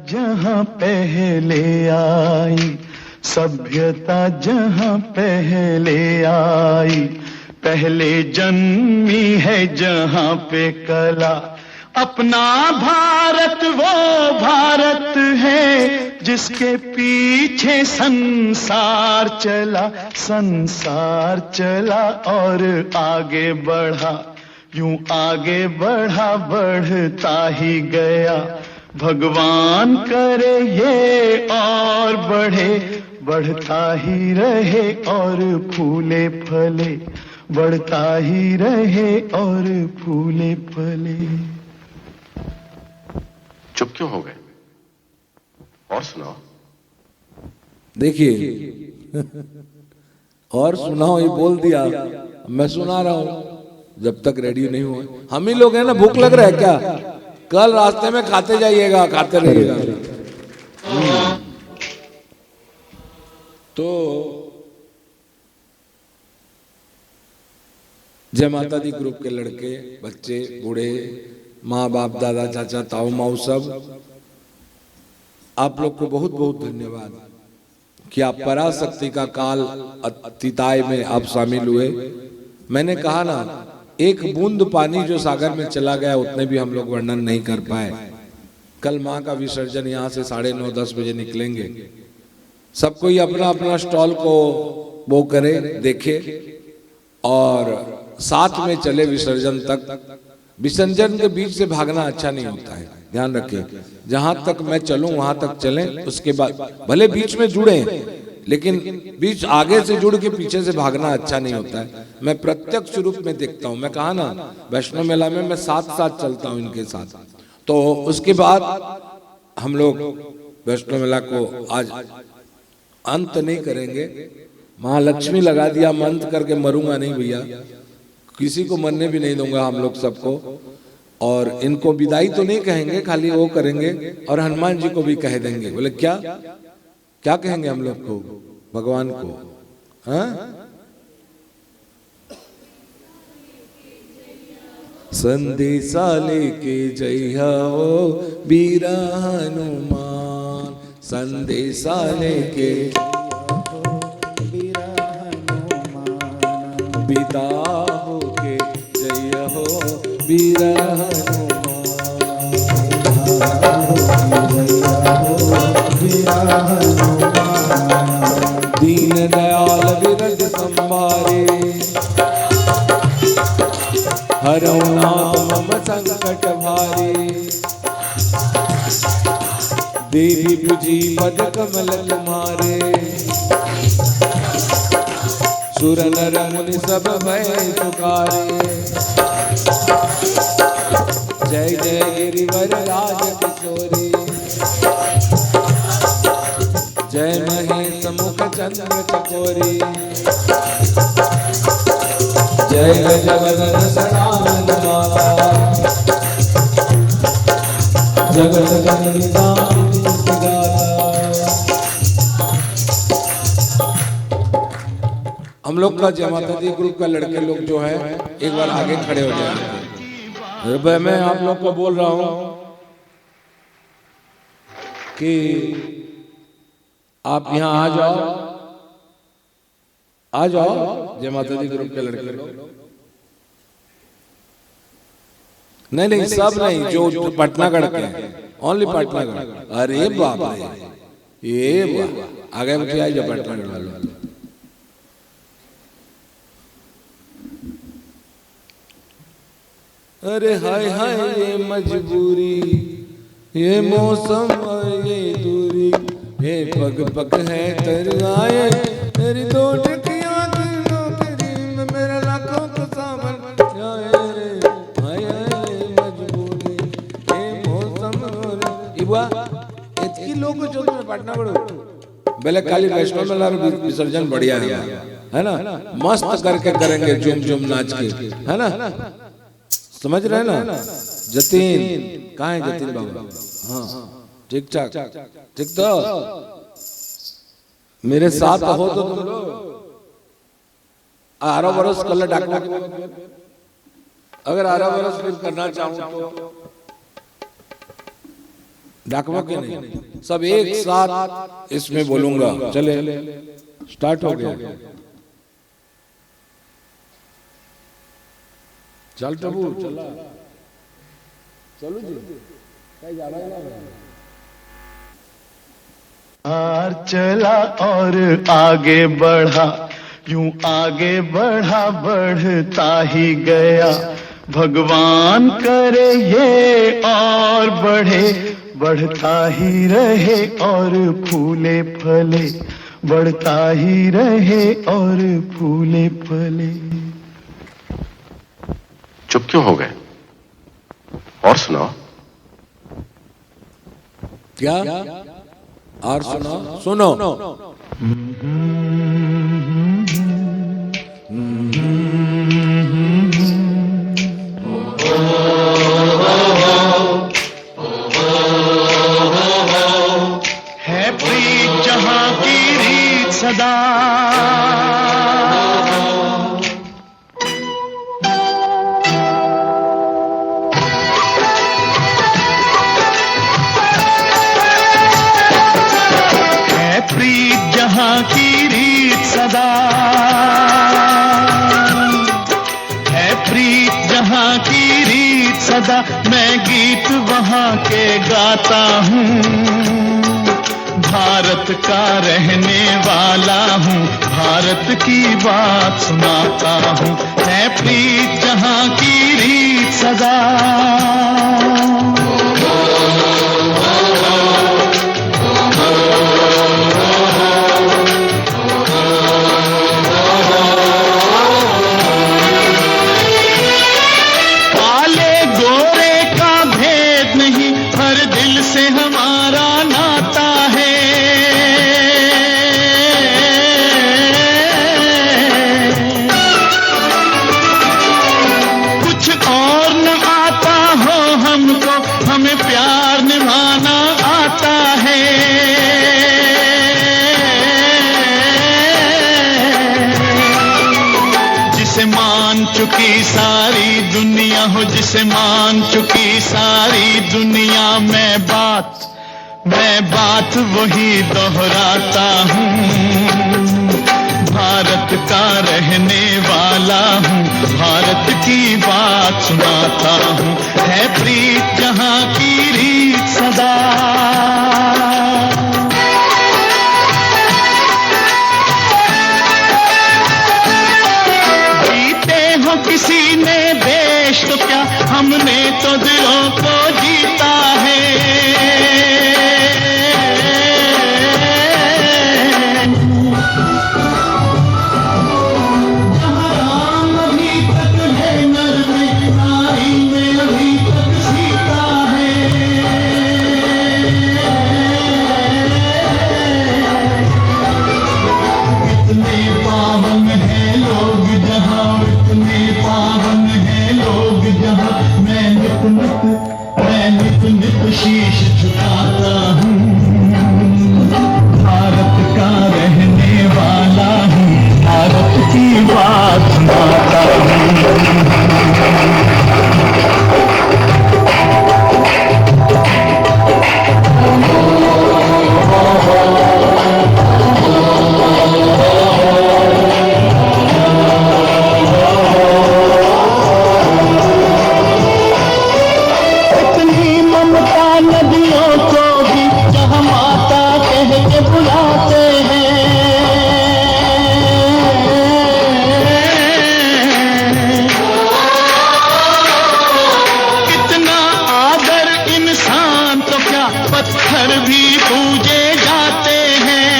जहाँ पहले आई, सभ्यता जहाँ पहले आई, पहले जन्मी है जहाँ पे कला। अपना भारत वो भारत है जिसके पीछे संसार चला, संसार चला और आगे बढ़ा, यूं आगे बढ़ा बढ़ता ही गया। भगवान करे ये और बढ़े, बढ़ता ही रहे और फूले फले, बढ़ता ही रहे और फूले फले। चुप क्यों हो गए? और सुनाओ। देखिए और सुनाओ ये बोल दिया, मैं सुना रहा हूं जब तक रेडी नहीं हुआ। हम ही लोग हैं ना, भूख लग रहा है क्या? कल रास्ते में खाते जाइएगा, खाते रहिएगा। तो जय माता दी ग्रुप के लड़के, बच्चे, बूढ़े, माँ बाप, दादा, चाचा, ताऊ, माऊ, सब आप लोग को बहुत बहुत धन्यवाद कि आप पराशक्ति का काल अतीताय में आप शामिल हुए। मैंने कहा ना, एक बूंद पानी जो सागर में चला गया उतने भी हम लोग वर्णन नहीं कर पाए। कल माँ का विसर्जन यहाँ से 9:30-10 बजे निकलेंगे। सब कोई अपना अपना स्टॉल को वो करे, देखे और साथ में चले विसर्जन तक। विसर्जन के बीच से भागना अच्छा नहीं होता है, ध्यान रखें। जहां तक मैं चलूं वहां तक चलें, उसके बाद भले बीच में जुड़े लेकिन बीच आगे से जुड़ के पीछे से भागना अच्छा नहीं होता है। मैं प्रत्यक्ष रूप में देखता हूं। मैं कहा ना, वैष्णो मेला में मैं साथ साथ चलता हूं इनके साथ। तो उसके बाद हम लोग वैष्णो मेला को आज अंत नहीं करेंगे। महालक्ष्मी लगा दिया, मैं अंत करके मरूंगा नहीं भैया, किसी को मरने भी नहीं दूंगा हम लोग सबको। और इनको विदाई तो नहीं कहेंगे, खाली वो करेंगे और हनुमान जी को भी कह देंगे। बोले क्या क्या कहेंगे हम लोग को, भगवान को? हाँ, संदेशा लेके जइहा हो वीरा हनुमान, संदेशा लेके पिता हो के जय हो वीर हनुमान, दीन दयाल विरज संभारे, हरौ नाथ मम संकट भारे, देवी बुझी पद कमल तुम्हारे, सुर नर मुनि सब भय पुकारे, जय जय गिरिवर राज किशोरी, जय महेश मुख चंद्र चकोरी, जय गजवदन सदानंद माता, जगत जननी दानी गाता। हम लोग का जय माता दी ग्रुप का लड़के लोग जो है एक बार आगे खड़े हो जाए। मैं आप लोग को बोल रहा हूं कि आप यहां आ जाओ, आ जाओ। जय माता दी ग्रुप के लड़के लोग, नहीं नहीं सब नहीं, जो पटनागढ़ के हैं, ओनली पटनागढ़। अरे बाप रे, ये वाह, आगे मुझे आई जो पटनागढ़ वालों। अरे हाय हाय ये मजबूरी, ये मौसम और ये दूरी, ये पग पग है तर आए, मेरी दो टकियां की नौकरी में मेरा लाखों का सामान जाए रे। हाय हाय ये मजबूरी, ये मौसम और इबा इतनी लोग जो तुम्हें पटना बड़ो बेले खाली वैष्णो मेला विसर्जन बढ़िया है ना, मस्त करके करेंगे झूम झूम नाच के, है ना, समझ रहे ना? जतीन कहाँ है जतीन बाबू? हाँ ठीक ठाक, ठीक तो मेरे साथ हो तो तुम लोग 18 बरस कल डाकना, अगर 18 बरस फिर करना चाहूं तो डाकवा के नहीं, सब एक साथ इसमें बोलूंगा। चले, स्टार्ट हो गया। चल टबू चला, चलो जी, कहीं जा रहा है। हार चला और आगे बढ़ा, यूं आगे बढ़ा बढ़ता ही गया। भगवान करे ये और बढ़े, बढ़ता ही रहे और फूले फले, बढ़ता ही रहे और फूले फले। चुप क्यों हो गए? और सुनाओ। क्या? और सुनो, सुनो। है प्रीत जहां की रीत सदा, की रीत सदा, है प्रीत जहां की रीत सदा। मैं गीत वहां के गाता हूँ, भारत का रहने वाला हूँ, भारत की बात सुनाता हूँ। है प्रीत जहां की रीत सदा, से हमारा नाता है। कुछ और न आता हो हमको, हमें प्यार निभाना आता है। जिसे मान चुकी सारी दुनिया हो, जिसे मान चुकी सारी दुनिया, मैं बात वही दोहराता हूँ। भारत का रहने वाला हूँ, भारत की बात सुनाता हूँ। है प्रीत जहां की रीत सदा, जीते हो किसी ने देश तो क्या, हमने तो दिलों को जीता है। शीश झुकाता हूँ, भारत का रहने वाला हूँ, भारत की बात सुनाता हूँ। नदियों को भी जहाँ माता कह के बुलाते हैं। कितना आदर इंसान तो क्या, पत्थर भी पूजे जाते हैं।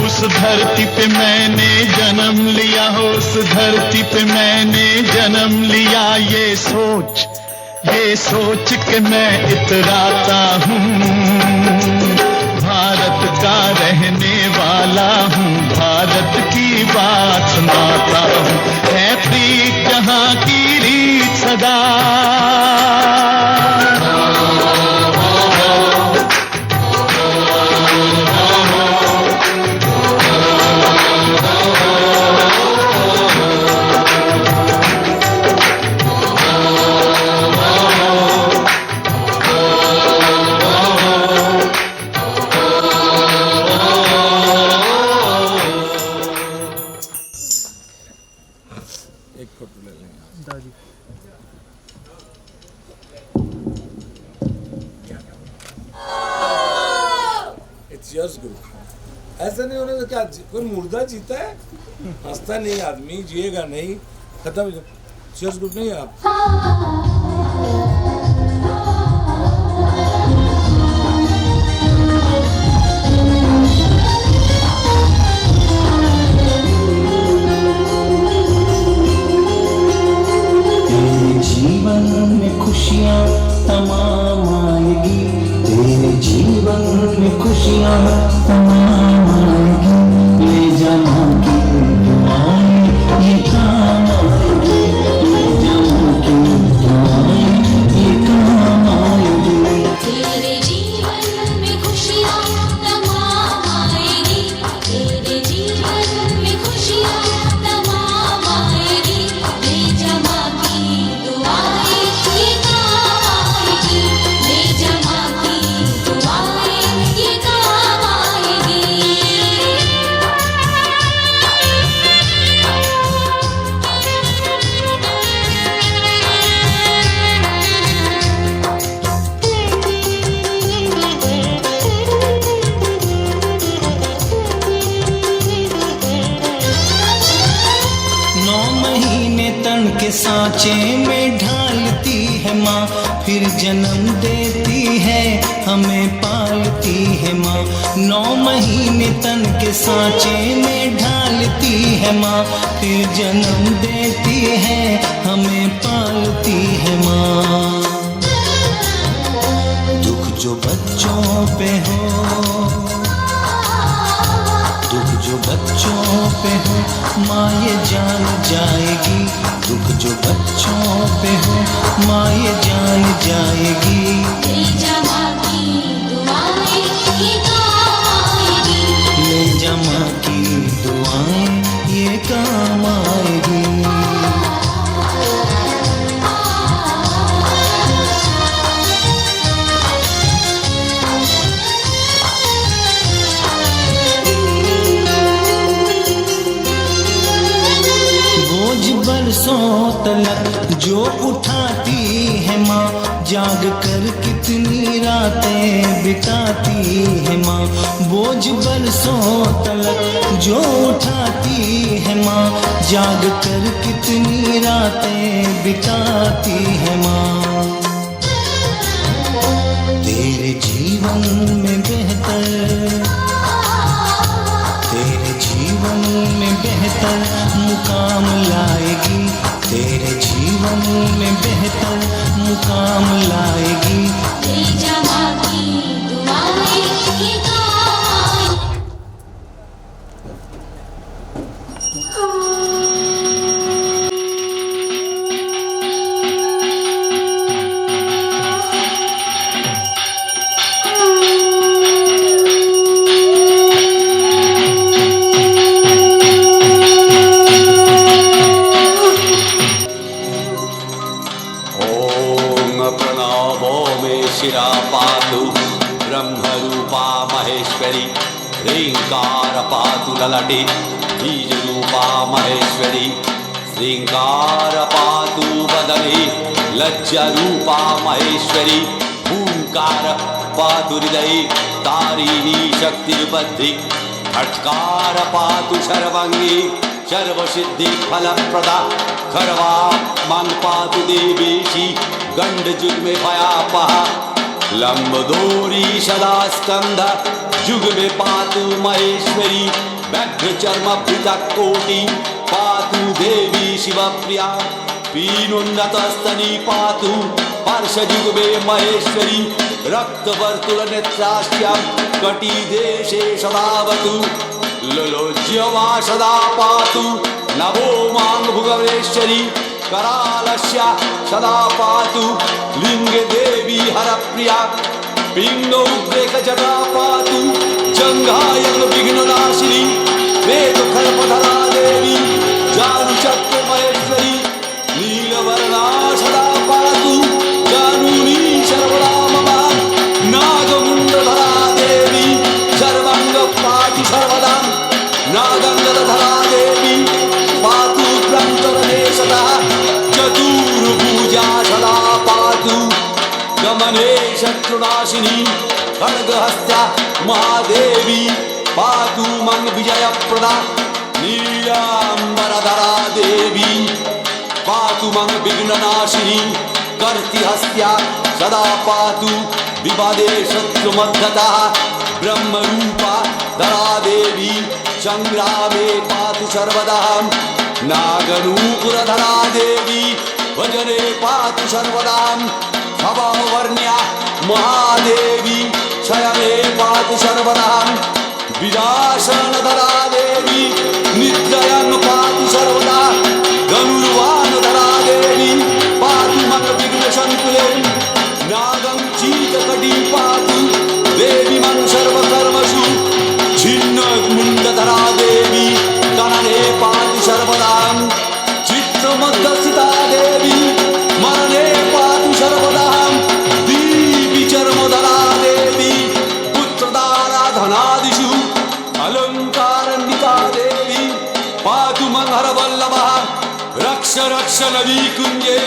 उस धरती पे मैंने जन्म लिया हो, उस धरती पे मैंने जन्म लिया। ये सोच के मैं इतराता हूँ, भारत का रहने वाला हूँ, भारत की बात सुनाता हूँ। है प्रीत जहां की रीत सदा, महाराज जी। इट्स योर्स गुरु। ऐसा नहीं होने तो क्या कोई मुर्दा जीता है? हंसता नहीं आदमी, जिएगा नहीं, खत्म। इट्स योर्स गुरु नहीं है आप। तेरे जीवन में खुशियाँ तमाम आएगी, तेरे जीवन में खुशियाँ तमाम आएगी, ले जाना की दुआएं ये काम आएगी, ले जाना की दुआएं ये काम आएगी। तेरे जीवन में खुशियाँ तमाम आएगी, तेरे जीवन में खुशियाँ तमाम आएगी, ले जमा की दुआएं ये काम आएगी, ले जमा की दुआएं ये काम आएगी। नौ महीने तन के सांचे में ढालती है माँ, फिर जन्म देती है हमें पालती है माँ। 9 महीने तन के सांचे में ढालती है माँ, फिर जन्म देती है हमें पालती है माँ। दुख जो बच्चों पे हो, दुख जो बच्चों पे हो माँ ये जान जाएगी, दुख जो बच्चों पे हो माँ ये जान जाएगी। ले जमा की दुआएं ये काम आएगी, ले जमा की दुआएं ये काम आएगी। बोझ बरसों तलक जो उठाती है माँ, जाग कर कितनी रातें बिताती है माँ। बोझ बरसों तलक जो उठाती है माँ, जाग कर कितनी रातें बिताती है माँ। तेरे जीवन में बेहतर, तेरे जीवन में बेहतर मुकाम लाएगी, तेरे जीवन में बेहतर मुकाम लाएगी। ले जमा की दुआएं ये काम आएगी। ओम प्रणवो मे शिरा पातु ब्रह्मरूपा महेश्वरी, ह्रींकार पातु ललटे बीजरूपा महेश्वरी, श्रींकार पातु वदने लज्जरूपा महेश्वरी, ओंकार पातु हृदये तारिणी शक्तिर्बद्धि, खट्कार पातु सर्वांगे सर्वसिद्धि फलप्रदा, खरवा मन पातु देवेशी गंडजुग में भयापहा, लंबोदरी सदा स्कंध जुग में पातु महेश्वरी, व्याघ्र चर्म पृथक कोटि पातु देवी शिवप्रिया, पीनोन्नतस्तनी पातु वर्ष जुग में महेश्वरी, रक्त वर्तुल नेत्रास्यां कटी देशे सदावतु, लोलोज्यवा सदा पातु नभो मांग भुगवेश्वरी, करालस्य सदा पातु लिंग देवी हरप्रिया, पिंगोद्रेक जटा पातु जंघायन विघ्ननाशिनी, वेद खल्पधरा देवी जानु चक्र महेश्वरी, नीलवर्णा सदा पातु जानुनी सर्वदा मम, नागमुंडधरा देवी सर्वांग पातु सर्वदा, नागंगधरा देवी पातु प्रांतरदेशतः, चतु विद्या सदा पातु गमने शत्रुनाशिनी खड्गहस्त्या महादेवी पातु मम विजयप्रदा नीलाम्बरधरा देवी पातु मम विघ्ननाशिनी कर्तिहस्त्या सदा पातु विवादे शत्रुमद्धता ब्रह्मरूपा धरा देवी संग्रामे पातु सर्वदा नागनूपुरधरा देवी भजने पातु सर्वदा स्वभाववर्ण्या महादेवी शयने पातु सर्वदा विलासनधरा देवी निद्रयं पातु सर्वदा धनुर्वाणधरा देवी पातु मम विघ्नसङ्कुले नागं चीतकटी पातु देवी मम सर्वकर्मसु छिन्नमुण्डधरा देवी गणने पातु सर्वदा चित्रमध्यस्थिता देवी मरणे पातु सर्वदा दीपिचर्मधरा देवी पुत्रदाराधनादिषु अलङ्कारान्विता देवी पातु मंहरवल्लभः रक्ष रक्ष नदीकुञ्जे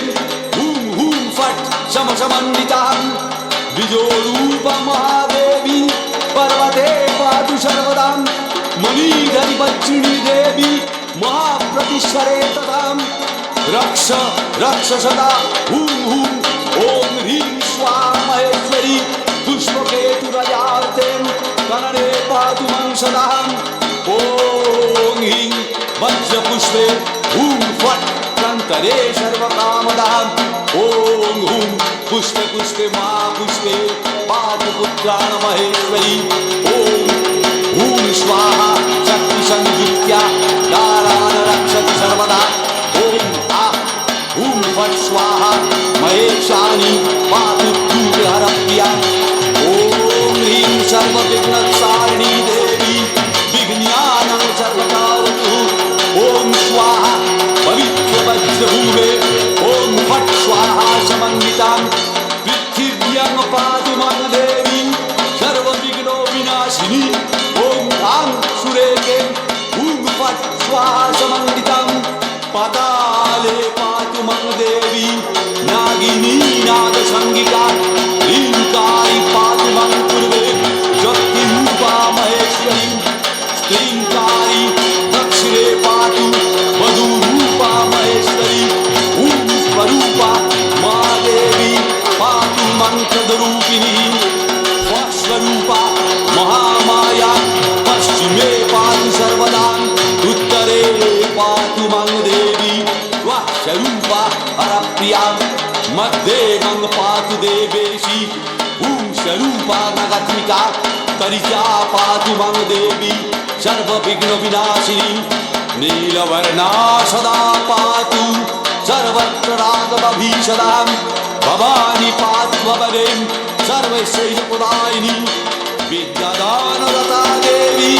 हुं हुं फट् शमशमन्वितः द्विजोरूपा महादेवी पर्वते पातु सर्वदा मणिधरि वज्रिणी देवी महाप्रतिश्वरे तथा रक्ष रक्ष सदा हुं हुं ॐ ह्रीं स्वाहा महेश्वरी पुष्पकेतुरयार्ते गणने पातु मं सदा ॐ ह्रीं वज्रपुष्पे हुं फट् कन्तरे सर्वकामदः ॐ हुं पुष्पे पुष्पे महापुष्पे पातु पुत्राण महेश्वरी ॐ हुं स्वाहा शक्तिसंयुक्त्या दारान् रक्षति सर्वदा ॐ आ हुं फट् स्वाहा महेशानि पातु दूरहरप्रिया ॐ ह्रीं सर्वविघ्नसारिणी देवी विघ्नानां सर्वकारतु ॐ स्वाहा पवित्रवज्रभूमे ॐ फट् स्वाहा समन्वितां पृथिव्यां पातु मम देवी सर्वविघ्नो विनाशिनी ॐ आं सुरेखे हुं फट् स्वाहा समन्वितां पाताले पातु मम देवी नागिनी नागसंगिका ह्रींकारी पातु मम पूर्वे शक्तिरूपा महेश्वरी स्त्रींकारी दक्षिणे पातु वधूरूपा महेश्वरी हुं स्वरूपा महादेवी पातु मंत्ररूपिणी स्वस्वरूपा महामाया पश्चिमे पातु सर्वदा उत्तरे पातु मं देवी स्वस्वरूपा हरप्रिया मध्ये मं पातु देवेशी हुं स्वरूपा नगत्मिका परिजा पातु मं देवी सर्वविघ्नविनाशिनी नीलवर्णा सदा पातु सर्वत्र राघवभीषदा भवानी पातु भवने सर्वैश्वर्यप्रदायिनी विद्यादानरता देवी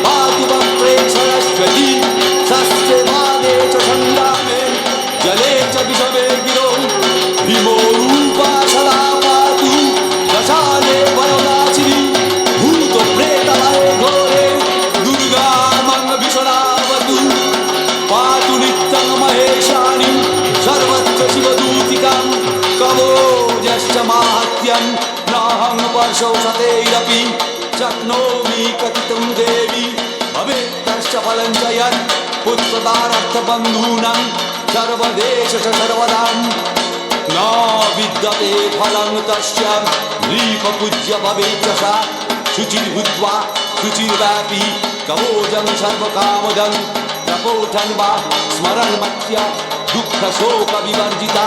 पातु वक्त्रे सरस्वती सस्यवादे च संग्रामे जले च विषमे गिरौ भीमोरूपा सदा पातु दशाले वरदाचिनी भूतप्रेतभये घोरे दुर्गा मं विषदावतु पातु नित्यं महेशानि सर्वत्र शिवदूतिकां कवोजश्च माहात्म्यं नाहं वर्षौषधैरपि शक्नोमि कथितुं देवी भवेत्तश्च फलं च यत् पुत्रदारर्थबन्धूनां सर्वदेश सर्वदा न विद्यते फलं तस्य नृपपूज्य भवेत् च सा शुचिर्भूत्वा शुचिर्व्यापी कवोजं सर्वकामदं प्रपोठन् वा स्मरन् मत्या दुःखशोकविवर्जिता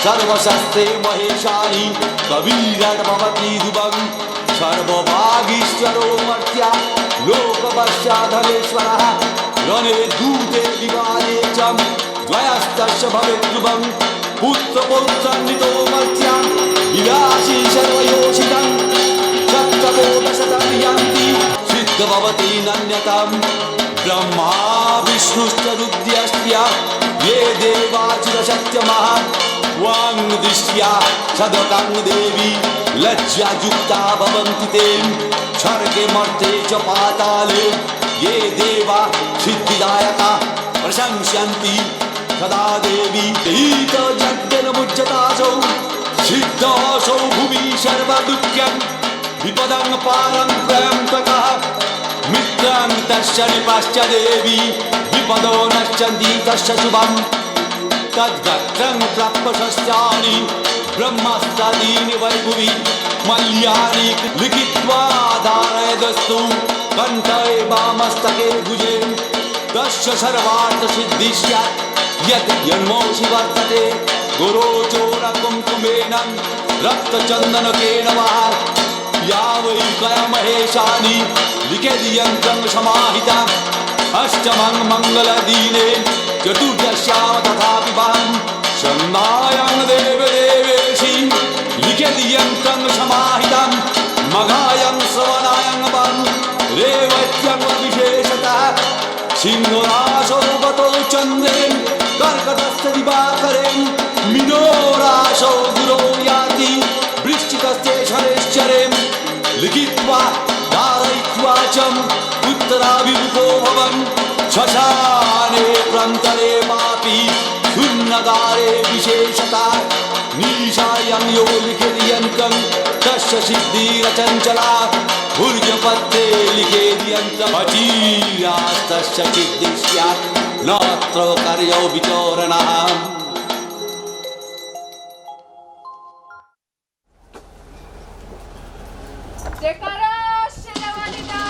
सर्वशस्त्रे महेशानि कवीरर्भवति ध्रुवं सर्वभागीश्वरो मर्त्या लोकवश्याधनेश्वरः रणे दूते विवादे च द्वयस्तस्य भवेत् ध्रुवं पुत्रपौत्रान्वितो मर्त्या विलासी सर्वयोषितं चक्रकोटशतं यान्ति सिद्धभवति नन्यतां ब्रह्मा विष्णुश्च रुद्रश्च ये देवाचिरशक्त्यमः वाङ्दृष्ट्या सदकां देवी लज्जायुक्ता भवन्ति ते स्वर्गे मर्ते च पाताले ये देवा सिद्धिदायका प्रशंस्यन्ति सदा देवी हीतयज्ञमुच्यता विपदं पारं प्रयंतकः मित्रं तस्य निपाश्च देवी विपदो नश्यन्ति तस्य शुभम् तद्गत्रं प्राप्तशस्यानि ब्रह्मस्तादीनि वैभुवि मल्यानि लिखित्वा धारयदस्तु कण्ठे वामस्तके भुजे तस्य सर्वार्थसिद्धिः यत् जन्मोऽसि वर्तते गुरोचोरकुङ्कुमेन रक्तचन्दनकेन वा या वै कयमहेशानि लिखेदियन्त्रं समाहितम् अष्टमं मङ्गलदिने चतुर्दश्यां तथापि वां षण्णायां देवदेवेशि लिखेदियन्त्रं समाहितम् मघायां श्रवणायां वां रेवत्यां विशेषतः सिंहराशो गतो चन्द्रेण कर्कटस्य दिवाकरेण मीनोराशो गुरो याति वृश्चिकस्य शनैश्चरेण लिखित्वा धारयित्वा च उत्तराभिमुखो भवन् शशाने प्रान्तरे वापि शून्यकारे विशेषता निशायां यो लिखेदियन्त्रं तस्य सिद्धिरचञ्चला भुर्जपत्रे लिखेदियन्त्रम् अचिरास्तस्य सिद्धिः स्यात् नात्र कार्यो विचोरणः जयकारा शेरावाली दा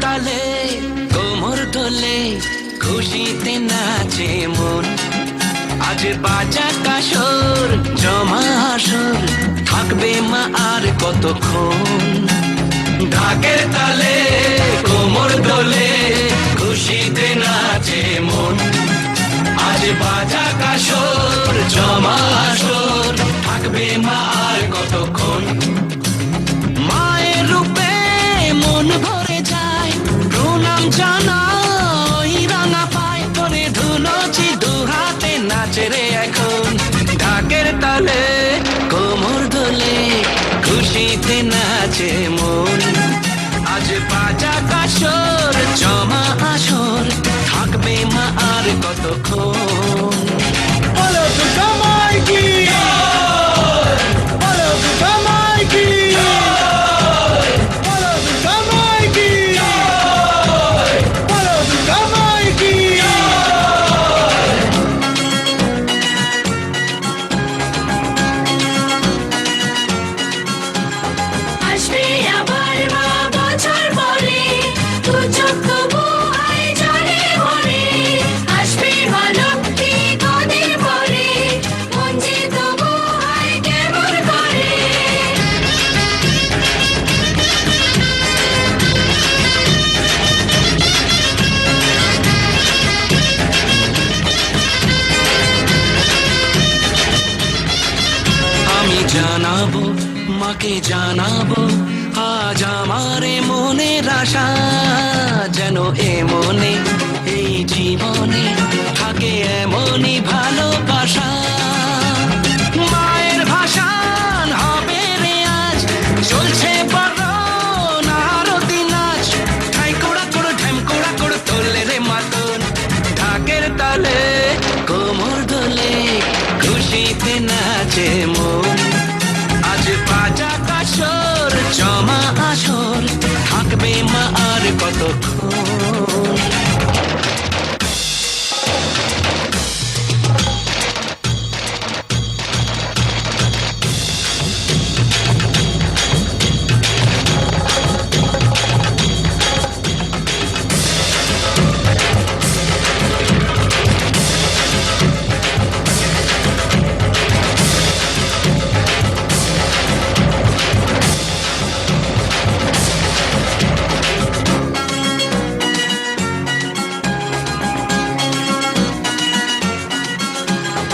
তালে কোমর দোলে খুশিতে নাচে মন আজ বাজা কাসর জমা আসর থাকবে মা আর কতক্ষণ ঢাকের তালে কোমর দোলে খুশিতে নাচে মন আজ বাজা কাসর জমা আসর থাকবে মা আর কতক্ষণ মায়ের রূপে মন ভরে যায় প্রণাম জানাই রাঙা পায় করে ধুলোছি দু হাতে নাচে রে এখন ঢাকের তালে কোমর দোলে খুশিতে নাচে মন আজ বাজা কাসর জমা আসর থাকবে মা আর কতক্ষণ বলো দুর্গা মাই কি বলো দুর্গা মাই কি বলো দুর্গা মাই কি বলো দুর্গা মাই কি আসবে আবার মা বছর পরে দু চোখ তবু হয় জলে ভরে আসবে মা লক্ষ্মী কদিন পরে মন যে তবু হয় কেমন করে আমি জানাবো মাকে জানাবো আজ আমারে মনের আশা যেন এ মনে এই জীবনে থাকে এমনই ভালোবাসা মায়ের ভাষান হবে রে আজ চলছে বড় আরতি নাচ ঠাই কোড়া কোড় ঢ্যাম কোড়া কোড় তোলে রে মাতন ঢাকের তালে কোমর দোলে খুশিতে নাচে মন আজ বাজা কাসর জমা আসর থাকবে মা আর কতক্ষণ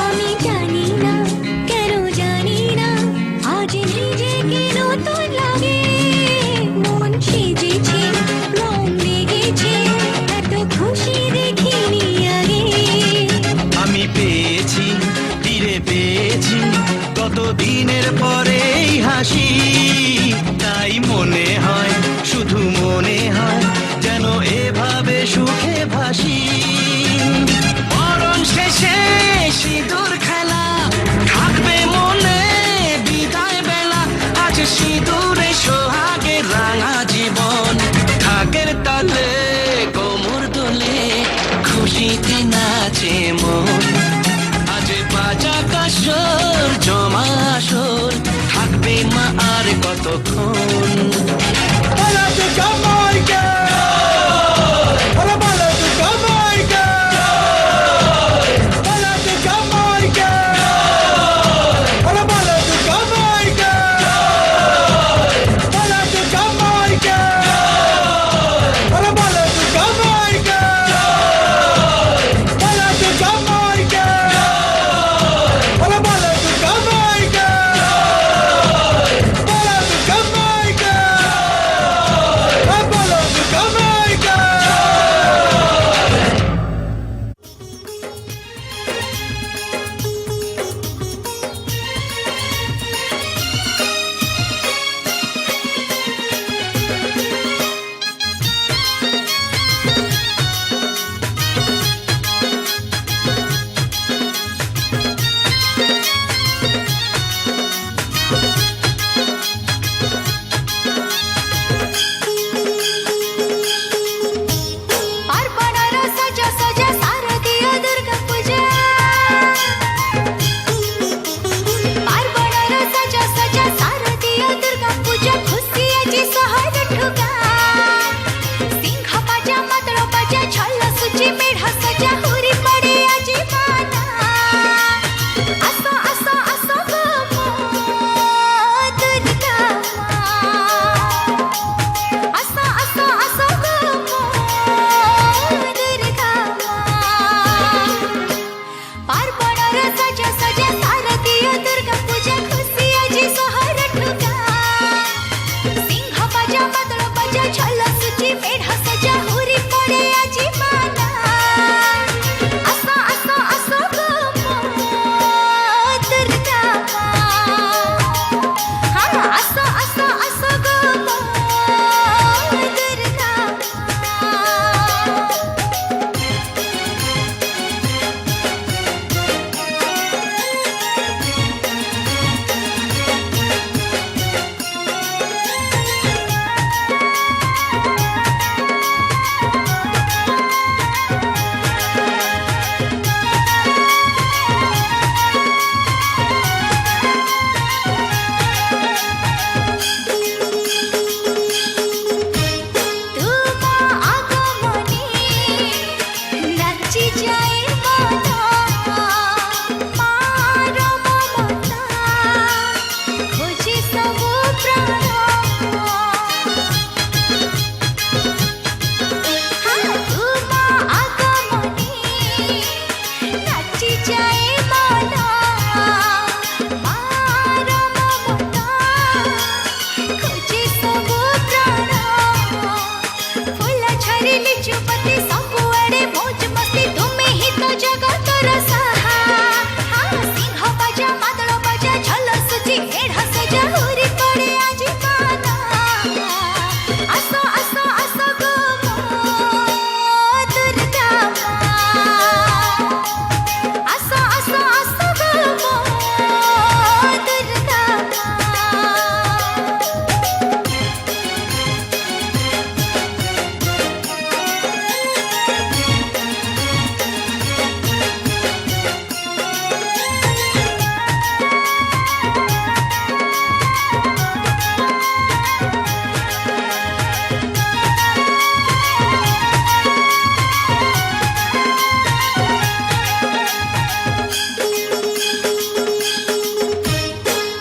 আমি জানি না কেন জানি না আজ নিজেকে নতুন লাগে মন সেজেছে রং লেগেছে এত খুশি দেখিনি আগে আমি পেয়েছি ফিরে পেয়েছি কত দিনের পরে এই হাসি তাই মনে হয় শুধু মনে হয় যেন এভাবে সুখে ভাসি মরণ শেষে সিঁদুর খেলা থাকবে মনে বিদায় বেলা আজ সিঁদুরে সোহাগে রাঙা জীবন ঢাকের তালে কোমর দোলে খুশিতে নাচে মন আজ বাজা কাসর জমা আসর থাকবে মা আর কতক্ষণ বলো দুর্গা মাই কি বলো বলো দুর্গা মাই কি বলো দুর্গা মাই কি বলো বলো দুর্গা মাই কি বলো দুর্গা মাই কি বলো বলো দুর্গা মাই কি বলো দুর্গা মাই কি বলো বলো দুর্গা মাই কি বলো দুর্গা মাই কি जाए माला मार ममता खोजे सब प्राण फूल झरी लिचु पति सबुआड़े मौज मस्ती तुम्हें ही तो जगतर साहा सिंह बाजा मादल बाजा झल सुची मेढ़ सजा हुरी पड़े आज गाना आसो आसो आसो गो मो दुर्गा माँ आसो आसो आसो गो मो दुर्गा माँ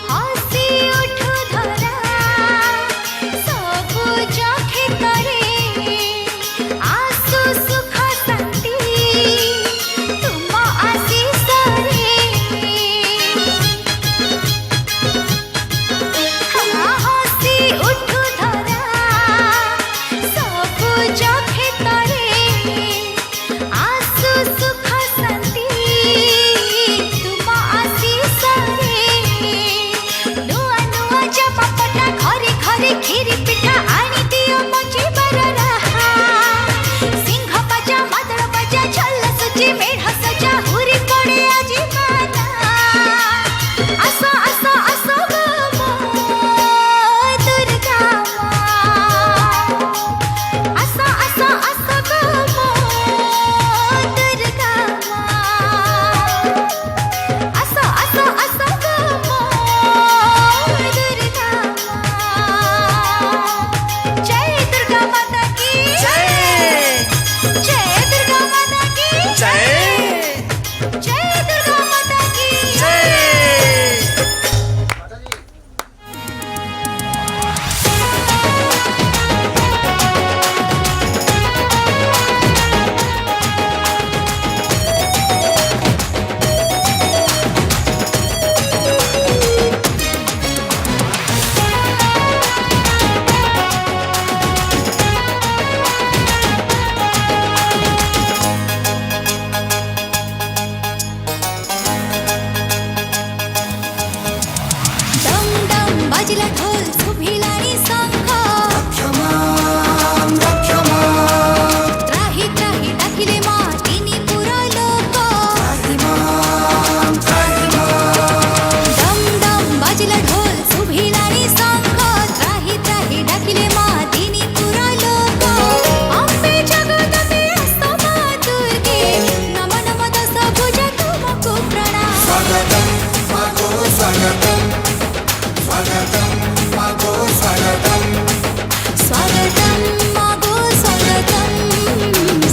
हसी उठु धरा सबु जखे करे आसु सुख शांति तुम आशीष रे हसी उठु धरा सबु जखे करे आसु सुख शांति तुम आशीष रे नुआ नुआ जपा पटा घरे घरे खीरी पिठा आनी दियो मची बरहा सिंह बाजा मादल बाजा झल सुची मेढ़ सजा हुरी पड़े आज गाना आसो आसो आसो गो मो दुर्गा माँ आसो आसो आसो गो मो दुर्गा माँ आसो आसो आसो गो मो दुर्गा माँ जय दुर्गा माता की जय जय दुर्गा माता की जय जय दुर्गा माता की जय डम डम बाजिला ढोल सुभिलानी शंख त्राही त्राही डाकिले मा तिनी पुरा लोक डम डम बाजिला ढोल सुभिलानी शंख त्राही त्राही डाकिले मा तिनी पुरा लोक अम्बे जगदम्बे अस्तमा दुर्गे नम नम दश भुजा तुमको प्रणाम स्वागतम मागो स्वागतम स्वागतम मागो स्वागतम स्वागतम मागो स्वागतम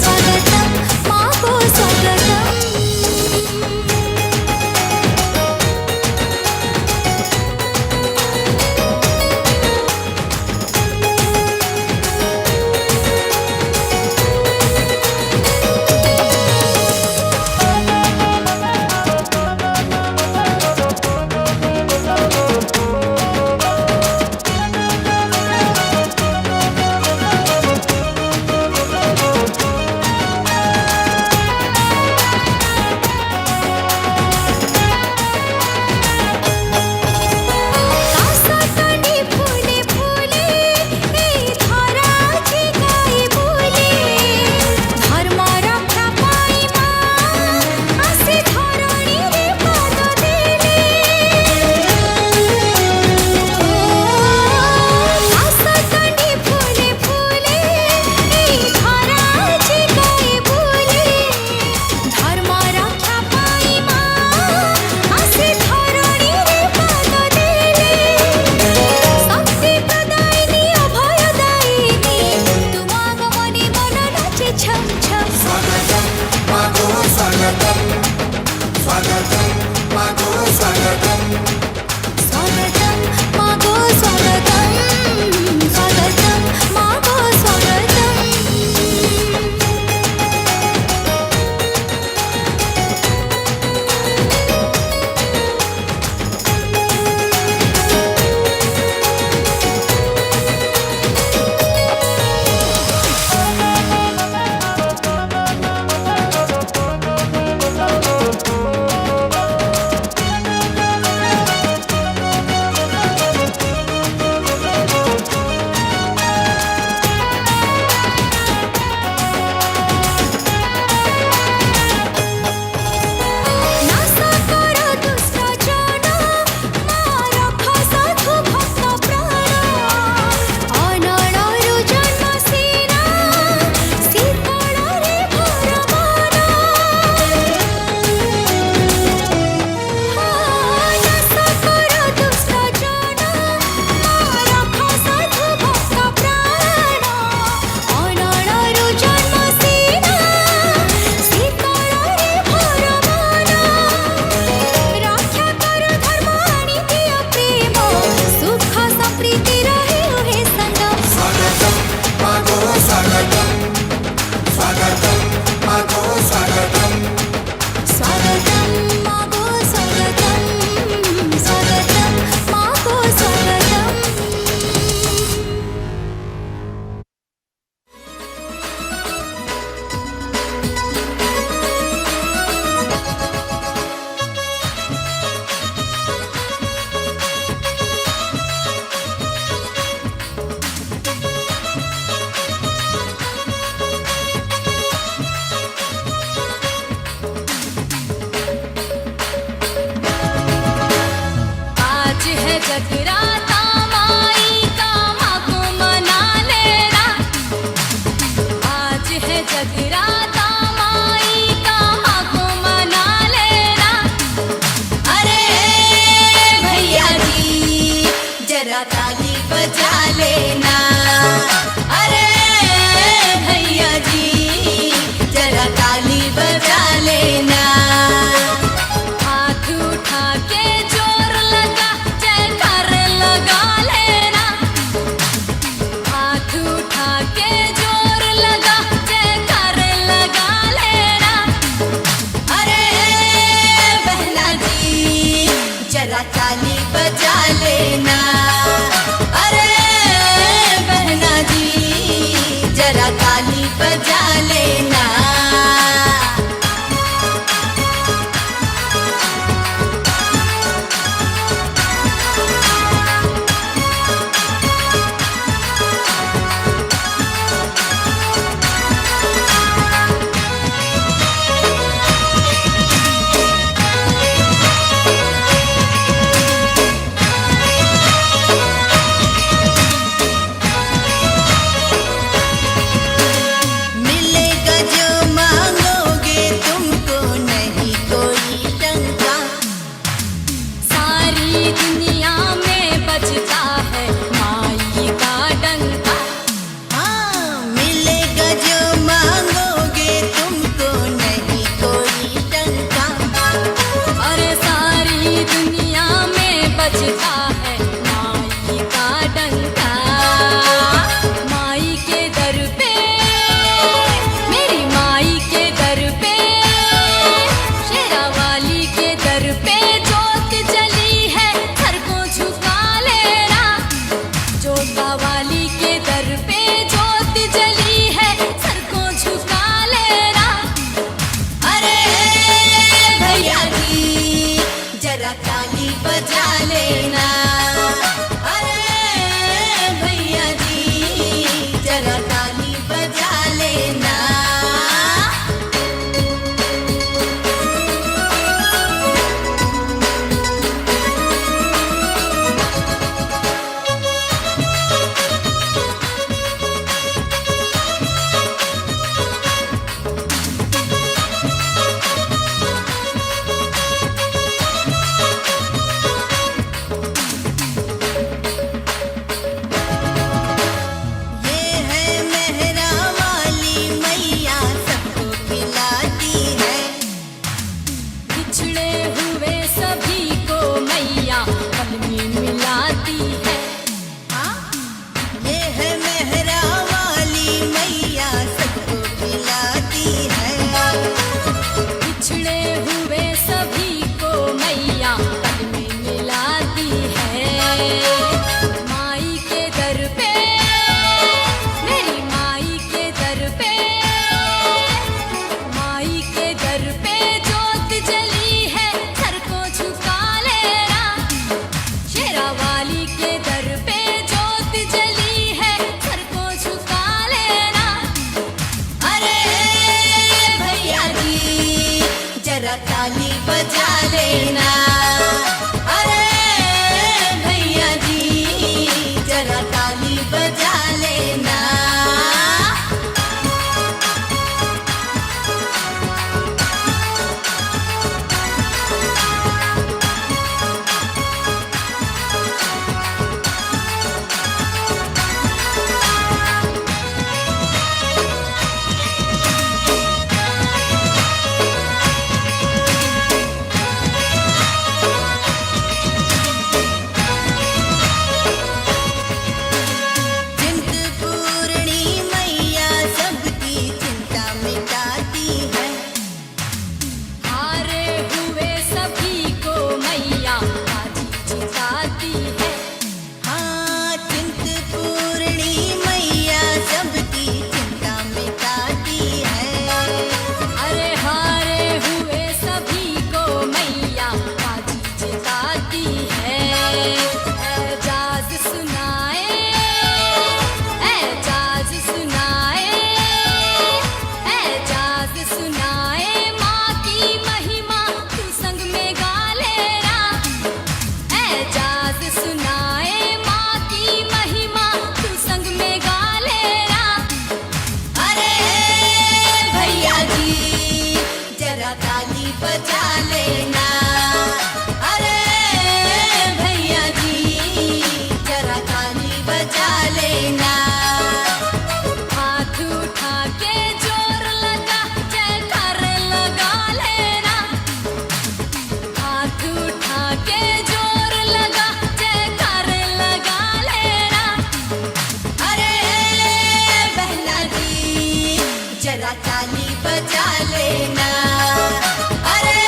स्वागतम मागो स्वागतम जगराता माई का माँ को मना लेना। आज है जगराता माई का माँ को मना लेना। अरे भैया जी जरा ताली बजा लेना। अरे भैया जी जरा ताली बजा लेना। हाथ उठा के जोर लगा जयकार लगा लेना। हाथ उठा के जोर लगा जयकार लगा लेना। अरे बहना जी जरा ताली बजा लेना। अरे बहना जी जरा ताली बजा लेना। मिलेगा जो मांगोगे तुमको नहीं कोई शंका। सारी दुनिया में बजता है माई का डंका। हाँ मिलेगा जो मांगोगे तुमको नहीं कोई शंका। अरे सारी दुनिया में बजता है माई का डंका। माई के दर पे मेरी माई के दर पे शेरा वाली के दर पे जोत जली है सर को झुका लेना। जोता वाली के दर पे जोत जली है सर को झुका लेना। अरे भैया जी जरा ताली बजा लेना। अरे भैया जी जरा ताली बजा लेना। ये है मेहरा वाली मैया सबको खिलाती है। बिछड़े हुए सभी को मैया पल में मिलाती है। ये है मेहरा वाली मैया सबको खिलाती है। बिछड़े हुए सभी को मैया पल में मिलाती है। माई के दर पे मेरी माई के दर पे माई के दर पे जोत जली है सर को झुका लेना। शेरा वाली के दर पे जोत जली है सर को झुका लेना। अरे भैया जी जरा ताली बजा लेना। अरे भैया जी जरा ताली बजा लेना। लेना। अरे भैया जी जरा ताली बजा लेना। हाथ उठा के जोर लगा जयकारे लगा लेना। हाथ उठा के जोर लगा जयकारे लगा लेना। अरे बहना जी जरा ताली बजा लेना। अरे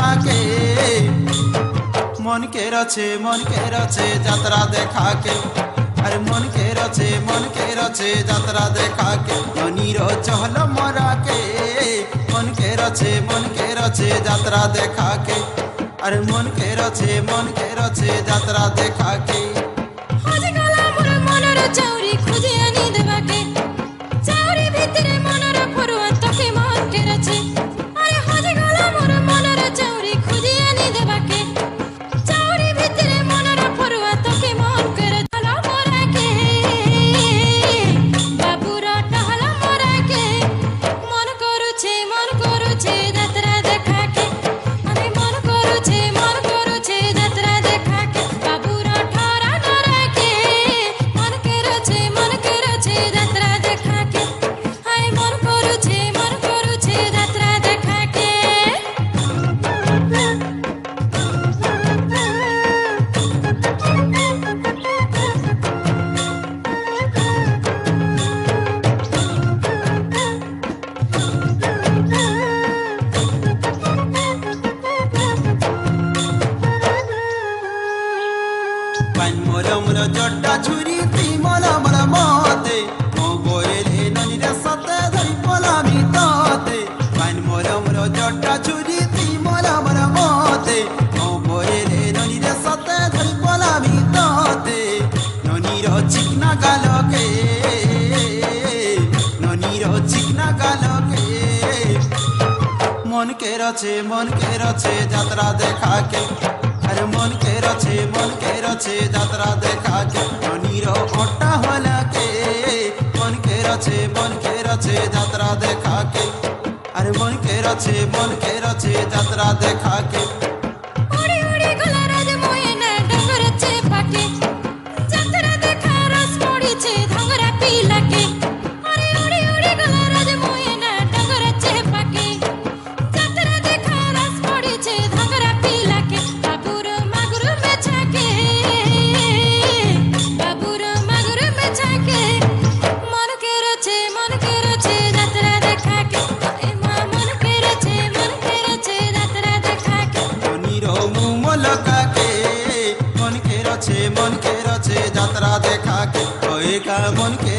মরাকে মন কে রছে যাত্রা দেখাকে আরে মন কে রছে যাত্রা দেখাকে ননির চহল মরাকে মন কে রছে যাত্রা দেখাকে আরে মন কে রছে যাত্রা দেখাকে হজে গলা মোর মনর চাউরি খুঁজে আনি দেবাকে চাউরি ভিতরে মনর ফরুয়া তোকে মন কেড়েছে আরে হজে গলা মোর মনর চাউরি খুঁজে আনি দেবাকে চাউরি ভিতরে মনর ফরুয়া তোকে মন কেড়ে চলা মোরাকে বাবুর টহলা মোরাকে মন করুছে যাত্রা দেখাকে আরে মন করুছে যাত্রা দেখাকে বাবুর ঠরা নরাকে মন করুছে যাত্রা দেখাকে হায় মন করুছে যাত্রা দেখাকে পান মোর জটা ছুরি তুই মলা মতে মো বয়েলে ননিরে সতে ধরি পলামি ততে পান মোর জটা ছুরি তুই মলা মতে মো বয়েলে ননিরে সতে ধরি পলামি ততে ননির চিকনা গালকে মন কে রছে যাত্রা দেখাকে আরে মন কে রছে যাত্রা দেখাকে ননির ওটা হলাকে মন কে রছে যাত্রা দেখাকে আরে মন কে রছে যাত্রা দেখাকে উড়ি উড়ি গলা রাজ মোয়েনা ডগরছে পাকে যাত্রা দেখা রস পড়িছে ধঙ্গরা পিলাকে আরে উড়ি উড়ি গলা রাজ মোয়েনা ডগরছে পাকে যাত্রা দেখা রস পড়িছে ধঙ্গরা পিলাকে বাবুর মাগুর মেছাকে মন কে রছে যাত্রা দেখাকে এ মা মন কে রছে যাত্রা দেখাকে ননির মুমলকাকে মন কে রছে যাত্রা দেখাকে ওই কা মন কে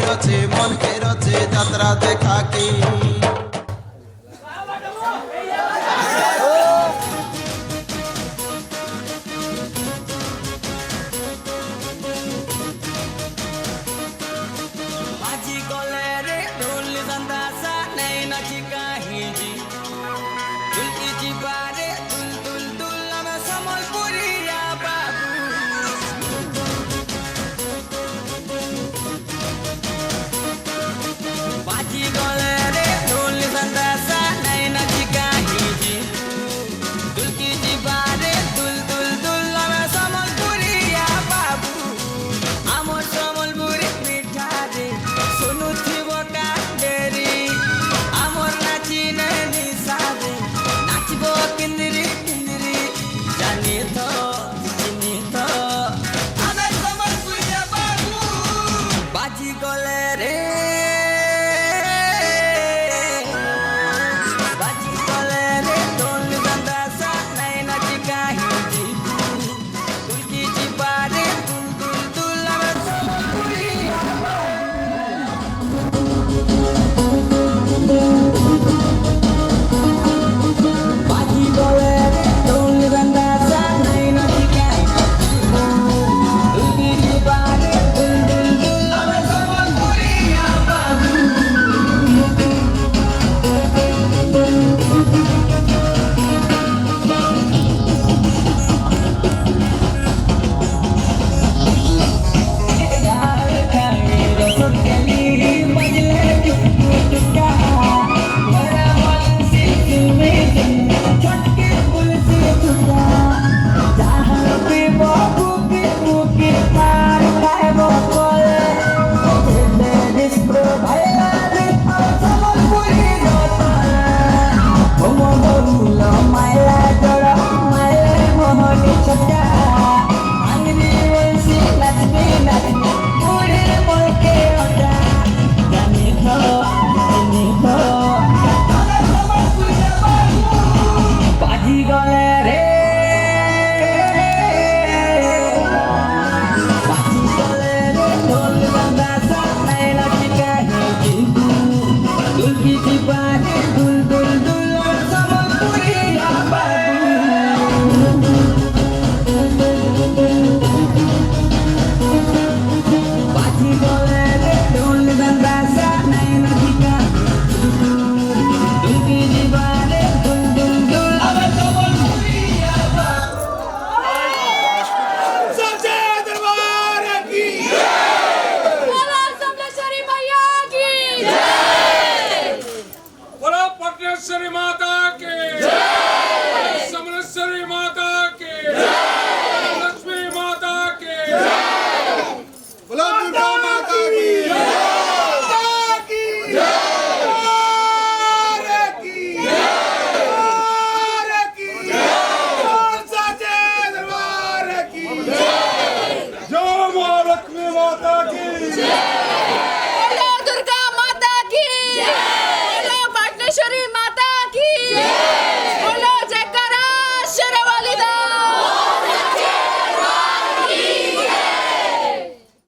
রছে যাত্রা দেখাকে माझी गले रे ढोल संदासा नहीं नची काहीजी दुलकीची बारे दुल दुल दुल नम समलपुरी या बाबू माझी गले रे ढोल संदासा नहीं नची काहीजी दुलकीची बारे दुल दुल दुल नम समलपुरी या बाबू आमर समलपुरी मिठा रे सुनु थिब कांडेरी आमर नाची नैनी सादे नाचब किंदरी किंदरी जानी तो चिनी तो आमर समलपुरी बाबू बाजी गले रे बाजी गले रे ढोल संदासा नहीं नाची काहीजी दुलकीची बारे दुल दुल दुल आमर समलपुरी बाजी गले रे ढोल संदासा नहीं नाची काहीजी दुलकीची बारे दुल दुल दुल आमर समलपुरी बाबू बाजी गले माता